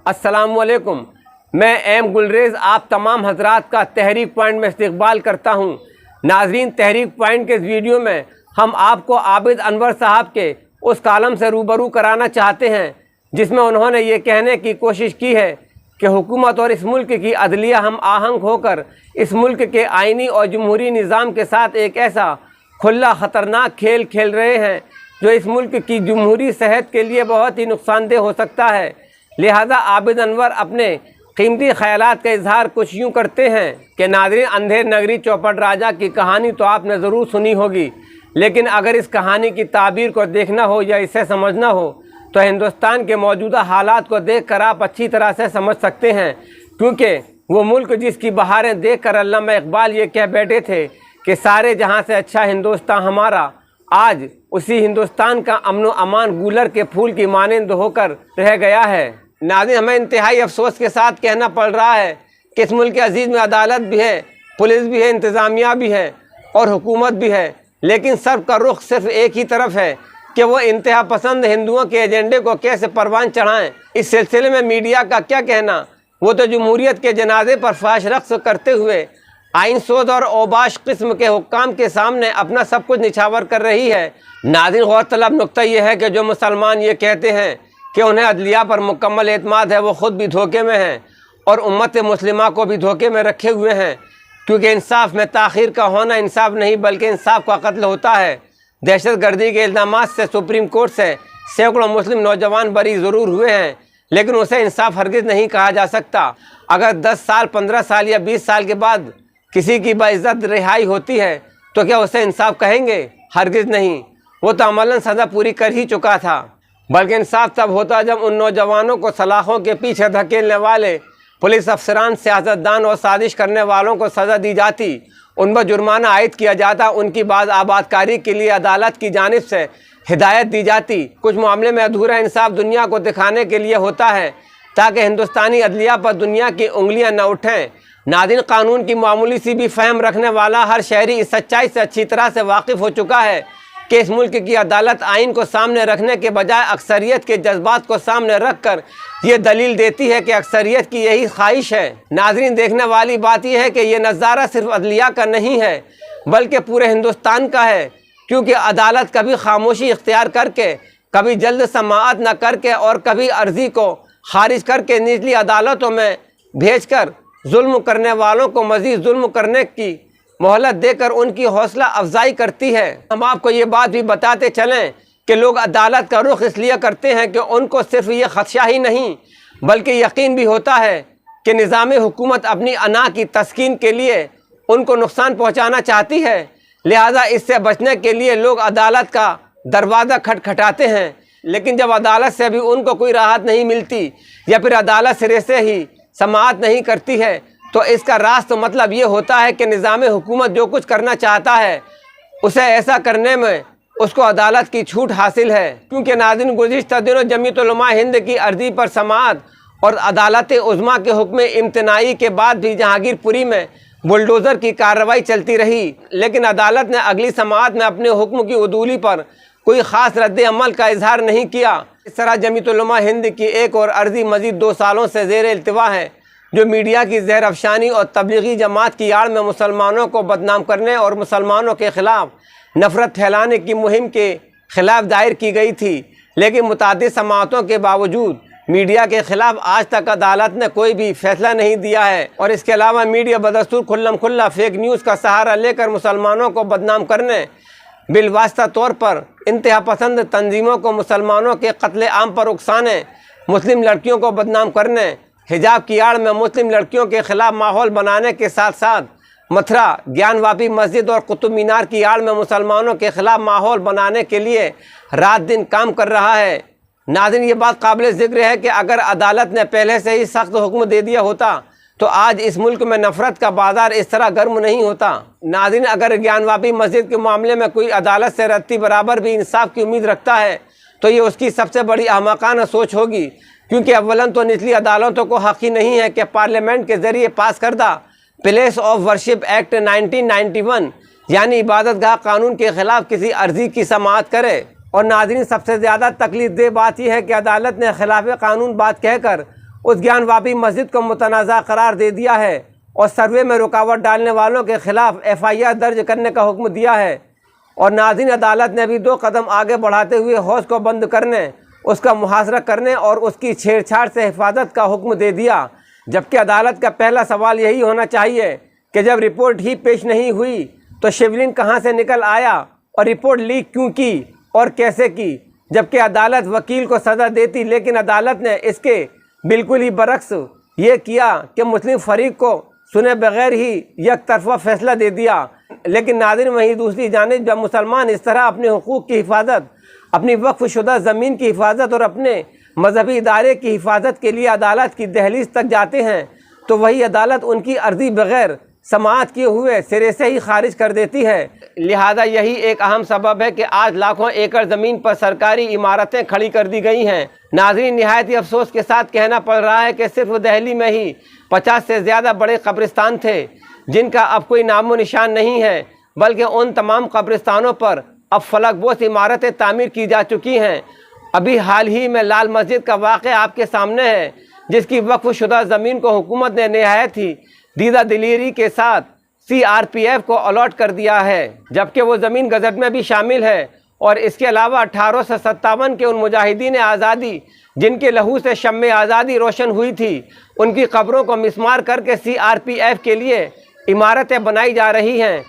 अस्सलामुअलैकुम। मैं एम गुलरेज़ आप तमाम हजरात का तहरीक पॉइंट में इस्तकबाल करता हूँ। नाजरीन, तहरीक पॉइंट के इस वीडियो में हम आपको आबिद अनवर साहब के उस कालम से रूबरू कराना चाहते हैं जिसमें उन्होंने ये कहने की कोशिश की है कि हुकूमत और इस मुल्क की अदलिया हम आहंग होकर इस मुल्क के आइनी और जमहूरी निज़ाम के साथ एक ऐसा खुला ख़तरनाक खेल खेल रहे हैं जो इस मुल्क की जमहूरी सेहत के लिए बहुत ही नुकसानदेह हो सकता है। लिहाजा आबिद अनवर अपने कीमती ख्यालात का इजहार कुछ यूँ करते हैं कि नाज़रीन, अंधेर नगरी चौपड़ राजा की कहानी तो आपने ज़रूर सुनी होगी, लेकिन अगर इस कहानी की ताबीर को देखना हो या इसे समझना हो तो हिंदुस्तान के मौजूदा हालात को देख कर आप अच्छी तरह से समझ सकते हैं, क्योंकि वो मुल्क जिसकी बहारें देख कर अल्लामा इकबाल ये कह बैठे थे कि सारे जहाँ से अच्छा हिंदुस्तान हमारा, आज उसी हिंदुस्तान का अमन व अमान गूलर के फूल की मानंद होकर रह गया है। नाज़रीन, हमें इंतहाई अफसोस के साथ कहना पड़ रहा है कि इस मुल्क के अजीज़ में अदालत भी है, पुलिस भी है, इंतज़ामिया भी है और हुकूमत भी है, लेकिन सब का रुख सिर्फ एक ही तरफ है कि वो इंतहा पसंद हिंदुओं के एजेंडे को कैसे परवान चढ़ाएं। इस सिलसिले में मीडिया का क्या कहना, वो तो जमहूरियत के जनाजे पर फाश रक्स करते हुए आइन सोज और ओबाश किस्म के हुक्काम के सामने अपना सब कुछ निछावर कर रही है। नाज़रीन, गौरतलब नुक्ता यह है कि जो मुसलमान ये कहते हैं कि उन्हें अदलिया पर मुकम्मल एतमाद है, वो ख़ुद भी धोखे में हैं और उम्मत मुस्लिमा को भी धोखे में रखे हुए हैं, क्योंकि इंसाफ में ताख़ीर का होना इंसाफ नहीं बल्कि इंसाफ का कत्ल होता है। दहशत गर्दी के इल्ज़ामात से सुप्रीम कोर्ट से सैकड़ों मुस्लिम नौजवान बरी ज़रूर हुए हैं, लेकिन उसे इंसाफ हरगिज़ नहीं कहा जा सकता। अगर 10 साल, 15 साल या 20 साल के बाद किसी की बाइज़्ज़त रिहाई होती है तो क्या उसे इंसाफ कहेंगे? हरगिज़ नहीं, वो तो अमलन सज़ा पूरी कर ही चुका था। बल्कि इंसाफ तब होता जब उन नौजवानों को सलाखों के पीछे धकेलने वाले पुलिस अफसरान, सियासतदान और साजिश करने वालों को सज़ा दी जाती, उन पर जुर्माना आयद किया जाता, उनकी बाज़ आबादकारी के लिए अदालत की जानिब से हिदायत दी जाती। कुछ मामले में अधूरा इंसाफ दुनिया को दिखाने के लिए होता है ताकि हिंदुस्तानी अदलिया पर दुनिया की उंगलियां न उठें। नाज़रीन, कानून की मामूली सी भी फहम रखने वाला हर शहरी इस सच्चाई से अच्छी तरह से वाकिफ़ हो चुका है कि इस मुल्क की अदालत आइन को सामने रखने के बजाय अक्सरियत के जज्बात को सामने रख कर ये दलील देती है कि अक्सरियत की यही ख्वाहिश है। नाज़रीन, देखने वाली बात यह है कि यह नज़ारा सिर्फ अदलिया का नहीं है बल्कि पूरे हिंदुस्तान का है, क्योंकि अदालत कभी खामोशी इख्तियार करके, कभी जल्द समाअत न करके और कभी अर्जी को खारिज करके निचली अदालतों में भेज कर जुल्म करने वालों को मज़ीद जुल्म करने की मोहलत देकर उनकी हौसला अफजाई करती है। हम आपको ये बात भी बताते चलें कि लोग अदालत का रुख इसलिए करते हैं कि उनको सिर्फ ये ख़दशा ही नहीं बल्कि यकीन भी होता है कि निज़ाम हुकूमत अपनी अना की तस्कीन के लिए उनको नुकसान पहुँचाना चाहती है। लिहाजा इससे बचने के लिए लोग अदालत का दरवाज़ा खटखटाते हैं, लेकिन जब अदालत से भी उनको कोई राहत नहीं मिलती या फिर अदालत सिरे से ही समाअत नहीं करती है तो इसका रास्त मतलब ये होता है कि निज़ाम हुकूमत जो कुछ करना चाहता है उसे ऐसा करने में उसको अदालत की छूट हासिल है। क्योंकि नाज़रीन, गुज़िश्ता दिनों जमीयत उलमा हिंद की अर्ज़ी पर समाअत और अदालत उज़्मा के हुक्म इम्तनाई के बाद भी जहांगीरपुरी में बुलडोज़र की कार्रवाई चलती रही, लेकिन अदालत ने अगली समाअत में अपने हुक्म की उदूली पर कोई ख़ास रद्द अमल का इजहार नहीं किया। इस तरह जमीयत उलमा हिंद की एक और अर्ज़ी मज़ीद 2 सालों से ज़ेर इल्तिवा है, जो मीडिया की ज़हर अफशानी और तबलीगी जमात की आड़ में मुसलमानों को बदनाम करने और मुसलमानों के ख़िलाफ़ नफ़रत फैलाने की मुहिम के ख़िलाफ़ दायर की गई थी। लेकिन मुतादिद समाअतों के बावजूद मीडिया के ख़िलाफ़ आज तक अदालत ने कोई भी फैसला नहीं दिया है और इसके अलावा मीडिया बदस्तूर खुल्लम खुल्ला फेक न्यूज़ का सहारा लेकर मुसलमानों को बदनाम करने, बिलवास्ता तौर पर इंतहा पसंद तंजीमों को मुसलमानों के कत्ले आम पर उकसाने, मुस्लिम लड़कियों को बदनाम करने, हिजाब की आड़ में मुस्लिम लड़कियों के ख़िलाफ़ माहौल बनाने के साथ साथ मथुरा, ज्ञानवापी मस्जिद और कुतुब मीनार की आड़ में मुसलमानों के ख़िलाफ़ माहौल बनाने के लिए रात दिन काम कर रहा है। नाज़रीन, ये बात काबिल ज़िक्र है कि अगर अदालत ने पहले से ही सख्त हुक्म दे दिया होता तो आज इस मुल्क में नफ़रत का बाज़ार इस तरह गर्म नहीं होता। नाज़रीन, अगर ज्ञानवापी मस्जिद के मामले में कोई अदालत से रत्ती बराबर भी इंसाफ की उम्मीद रखता है तो ये उसकी सबसे बड़ी अहमकाना सोच होगी, क्योंकि अव्वलन तो निचली अदालतों को हक़ ही नहीं है कि पार्लियामेंट के ज़रिए पास करदा प्लेस ऑफ वर्शिप एक्ट 1991 यानी इबादतगाह कानून के ख़िलाफ़ किसी अर्ज़ी की समाअत करे। और नाज़रीन, सबसे ज़्यादा तकलीफ दे बात यह है कि अदालत ने खिलाफ कानून बात कहकर उस ज्ञानवापी मस्जिद को मुतनाज़ा करार दे दिया है और सर्वे में रुकावट डालने वालों के ख़िलाफ़ FIR दर्ज करने का हुक्म दिया है। और नाज़रीन, अदालत ने भी 2 कदम आगे बढ़ाते हुए हौज़ को बंद करने, उसका मुहासरा करने और उसकी छेड़छाड़ से हिफाजत का हुक्म दे दिया। जबकि अदालत का पहला सवाल यही होना चाहिए कि जब रिपोर्ट ही पेश नहीं हुई तो शिवलिंग कहाँ से निकल आया और रिपोर्ट लीक क्यों की और कैसे की। जबकि अदालत वकील को सज़ा देती, लेकिन अदालत ने इसके बिल्कुल ही बरक्स ये किया कि मुस्लिम फरीक को सुने बगैर ही एक तरफा फैसला दे दिया। लेकिन नाज़रीन, वहीं दूसरी जानिब जब मुसलमान इस तरह अपने हुकूक़ की हिफाजत, अपनी वक्फ़ शुदा ज़मीन की हिफाजत और अपने मजहबी इदारे की हिफाजत के लिए अदालत की दहलीज तक जाते हैं तो वही अदालत उनकी अर्ज़ी बग़ैर समाअत किए हुए सिरे से ही खारिज कर देती है। लिहाजा यही एक अहम सबब है कि आज लाखों एकड़ ज़मीन पर सरकारी इमारतें खड़ी कर दी गई हैं। नाज़रीन, निहायत ही अफसोस के साथ कहना पड़ रहा है कि सिर्फ दिल्ली में ही 50 से ज़्यादा बड़े कब्रिस्तान थे जिनका अब कोई नामो निशान नहीं है, बल्कि उन तमाम कब्रिस्तानों पर अब फलकबोस इमारतें तामीर की जा चुकी हैं। अभी हाल ही में लाल मस्जिद का वाक़या आपके सामने है, जिसकी वक्फ शुदा ज़मीन को हुकूमत ने नहायत ही दीदा दिलेरी के साथ CRPF को अलॉट कर दिया है, जबकि वो ज़मीन गज़ट में भी शामिल है। और इसके अलावा 1857 के उन मुजाहिदीन आज़ादी जिनके लहू से शम्मे आज़ादी रोशन हुई थी, उनकी कब्रों को मिस्मार करके CRPF के लिए इमारतें बनाई जा रही हैं,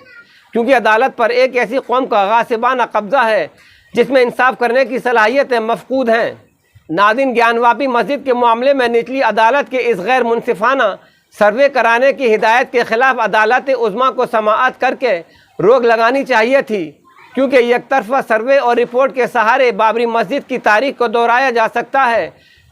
क्योंकि अदालत पर एक ऐसी कौम का गासिबाना कब्ज़ा है जिसमें इंसाफ करने की सलाहियतें मफकूद हैं। नाज़रीन, ज्ञानवापी मस्जिद के मामले में निचली अदालत के इस गैर मुनसिफाना सर्वे कराने की हिदायत के ख़िलाफ़ अदालत उज़्मा को समाअत करके रोक लगानी चाहिए थी, क्योंकि एक तरफा सर्वे और रिपोर्ट के सहारे बाबरी मस्जिद की तारीख को दोहराया जा सकता है।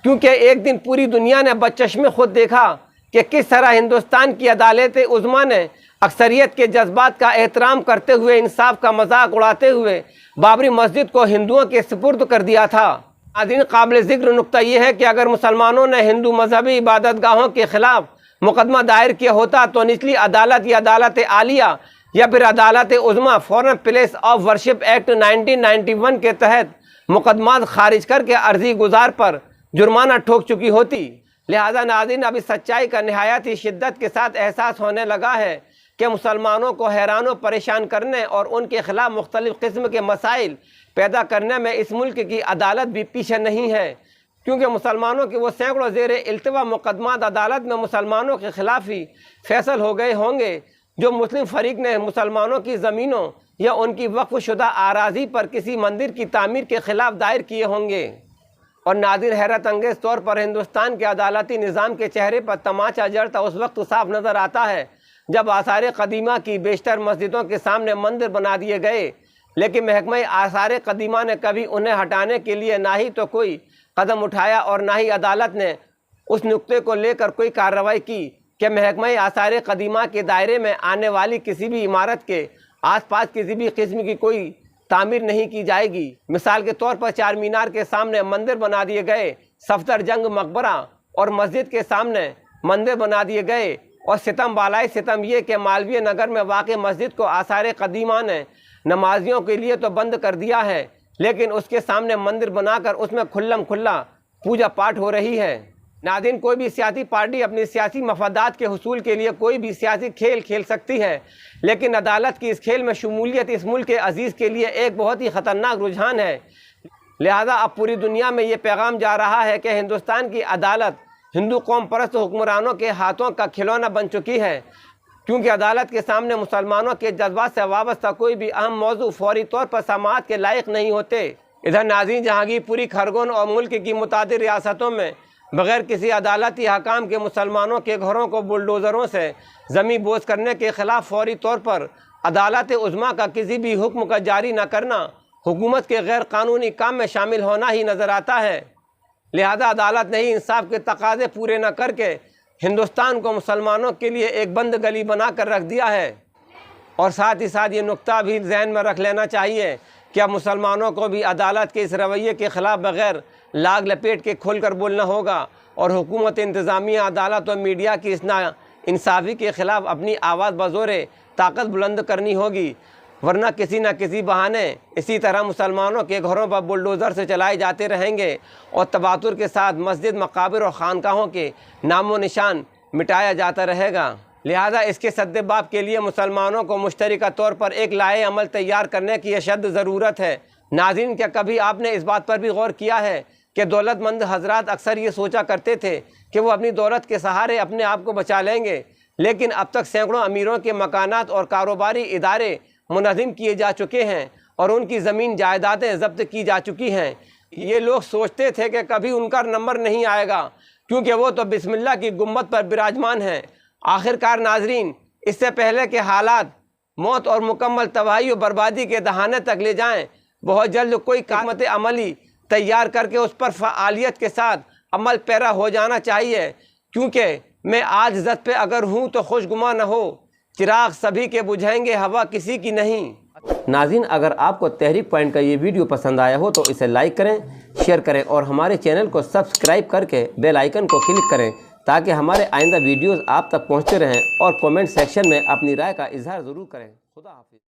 क्योंकि एक दिन पूरी दुनिया ने बचश्मे खुद देखा कि किस तरह हिंदुस्तान की अदालत उज़्मा ने अक्सरियत के जज्बात का एहतराम करते हुए इंसाफ का मजाक उड़ाते हुए बाबरी मस्जिद को हिंदुओं के सुपुर्द कर दिया था। नाज़रीन, काबिल ज़िक्र नुक्ता यह है कि अगर मुसलमानों ने हिंदू मजहबी इबादत गाहों के ख़िलाफ़ मुकदमा दायर किया होता तो निचली अदालत या अदालत आलिया या फिर अदालत उज़्मा foreign place of worship act 1991 के तहत मुकदमात खारिज करके अर्जी गुजार पर जुर्माना ठोक चुकी होती। लिहाजा नाज़रीन, अब इस सच्चाई का नहायत ही शिद्दत के साथ एहसास होने लगा है कि मुसलमानों को हैरान व परेशान करने और उनके ख़िलाफ़ मुख्तलिफ़ किस्म के मसाइल पैदा करने में इस मुल्क की अदालत भी पीछे नहीं है, क्योंकि मुसलमानों के वो सैकड़ों ज़ेर इल्तिवा मुकदमात अदालत में मुसलमानों के ख़िलाफ़ ही फैसल हो गए होंगे, जो मुस्लिम फ़रीक ने मुसलमानों की ज़मीनों या उनकी वक्फ़ शुदा आराज़ी पर किसी मंदिर की तामीर के ख़िलाफ़ दायर किए होंगे। और नाज़रीन, हैरत अंगेज़ तौर पर हिंदुस्तान के अदालती निज़ाम के चेहरे पर तमाचा जड़ता उस वक्त साफ नज़र आता है जब आसार कदीमा की बेशतर मस्जिदों के सामने मंदिर बना दिए गए, लेकिन महकमा आसार कदीमा ने कभी उन्हें हटाने के लिए ना ही तो कोई कदम उठाया और ना ही अदालत ने उस नुक्ते को लेकर कोई कार्रवाई की कि महकमा आसार कदीमा के दायरे में आने वाली किसी भी इमारत के आसपास किसी भी किस्म की कोई तामीर नहीं की जाएगी। मिसाल के तौर पर चार मीनार के सामने मंदिर बना दिए गए, सफदर जंग मकबरा और मस्जिद के सामने मंदिर बना दिए गए, और सितम बालाए सितम ये कि मालवीय नगर में वाक़ मस्जिद को आसार कदीमा ने नमाजियों के लिए तो बंद कर दिया है, लेकिन उसके सामने मंदिर बनाकर उसमें खुल्लम खुल्ला पूजा पाठ हो रही है। नाज़रीन, कोई भी सियासी पार्टी अपनी सियासी मफादात के हुसूल के लिए कोई भी सियासी खेल खेल सकती है, लेकिन अदालत की इस खेल में शमूलियत इस मुल्क के अजीज़ के लिए एक बहुत ही ख़तरनाक रुझान है। लिहाजा अब पूरी दुनिया में ये पैगाम जा रहा है कि हिंदुस्तान की अदालत हिंदू कौम परस्त हुक्मरानों के हाथों का खिलौना बन चुकी है, क्योंकि अदालत के सामने मुसलमानों के जज्बात से वाबस्ता कोई भी अहम मौजू फौरी तौर पर समाअत के लायक नहीं होते। इधर नाज़रीन, जहांगीरपुरी, खरगोन और मुल्क की मुतादिर रियासतों में बग़ैर किसी अदालती हकाम के मुसलमानों के घरों को बुलडोज़रों से ज़मीन बोझ करने के ख़िलाफ़ फौरी तौर पर अदालत उज़्मा का किसी भी हुक्म का जारी न करना हुकूमत के गैर कानूनी काम में शामिल होना ही नज़र आता है। लिहाजा अदालत ने ही इंसाफ के तकाज़े पूरे न करके हिंदुस्तान को मुसलमानों के लिए एक बंद गली बना कर रख दिया है। और साथ ही साथ ये नुक्ता भी जहन में रख लेना चाहिए कि अब मुसलमानों को भी अदालत के इस रवैये के ख़िलाफ़ बग़ैर लाग लपेट के खोल कर बोलना होगा, और हुकूमत, इंतज़ामिया, अदालत और मीडिया की इस ना इंसाफ़ी के ख़िलाफ़ अपनी आवाज़ बज़ोर ताकत बुलंद करनी होगी। वरना किसी न किसी बहाने इसी तरह मुसलमानों के घरों पर बुलडोज़र से चलाए जाते रहेंगे और तबातुर के साथ मस्जिद, मकाबिर और ख़ानकाहों के नामो निशान मिटाया जाता रहेगा। लिहाजा इसके सद्देबाब के लिए मुसलमानों को मुश्तरका तौर पर एक लाए अमल तैयार करने की अशद ज़रूरत है। नाज़रीन, क्या कभी आपने इस बात पर भी गौर किया है कि दौलतमंद हजरात अक्सर ये सोचा करते थे कि वो अपनी दौलत के सहारे अपने आप को बचा लेंगे, लेकिन अब तक सैकड़ों अमीरों के मकानात और कारोबारी इदारे मुनज़्ज़म किए जा चुके हैं और उनकी ज़मीन जायदादें ज़ब्त की जा चुकी हैं। ये लोग सोचते थे कि कभी उनका नंबर नहीं आएगा क्योंकि वो तो बिस्मिल्लाह की गुम्बद पर विराजमान हैं। आखिरकार नाजरीन, इससे पहले के हालात मौत और मुकम्मल तबाही और बर्बादी के दहाने तक ले जाएं, बहुत जल्द कोई क़ामत अमली तैयार करके उस पर फ़आलियत के साथ अमल पैरा हो जाना चाहिए, क्योंकि मैं आज इज़्ज़त पे अगर हूँ तो खुशगुमा न हो, चिराग सभी के बुझाएंगे, हवा किसी की नहीं। नाज़रीन, अगर आपको तहरीक पॉइंट का ये वीडियो पसंद आया हो तो इसे लाइक करें, शेयर करें और हमारे चैनल को सब्सक्राइब करके बेल आइकन को क्लिक करें ताकि हमारे आइंदा वीडियोज़ आप तक पहुँचते रहें और कमेंट सेक्शन में अपनी राय का इजहार ज़रूर करें। खुदा हाफिज़।